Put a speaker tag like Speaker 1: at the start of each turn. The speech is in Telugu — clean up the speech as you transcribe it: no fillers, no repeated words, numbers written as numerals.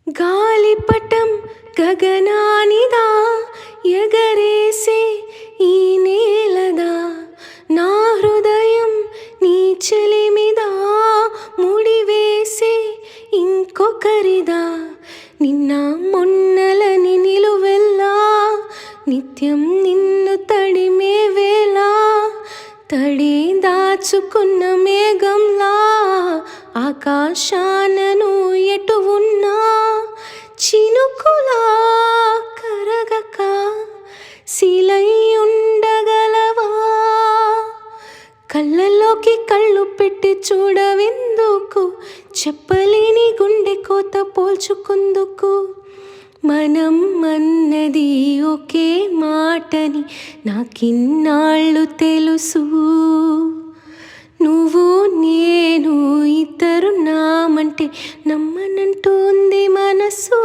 Speaker 1: గాలిపటం గగనానిదా ఎగరేసే ఈ నేలదా నా హృదయం నీ చెలిమిదా ముడివేసే ఇంకొకరిదా నిన్న మొన్నలని నిలువెల్లా నిత్యం నిన్ను తడిమే వేళ తడి దాచుకున్న మేఘంలా ఆకాశానను ఎటు ఉన్నా చినుకులా కరగక శిలై ఉండగలవా కళ్ళల్లోకి కళ్ళు పెట్టి చూడవెందుకు చెప్పలేని గుండె కోత పోల్చుకుందుకు మనం అన్నది ఒకే మాటని నాకిన్నాళ్ళు తెలుసు నువ్వు నేను ఇద్దరు నామంటే నమ్మనంటోంది మనసు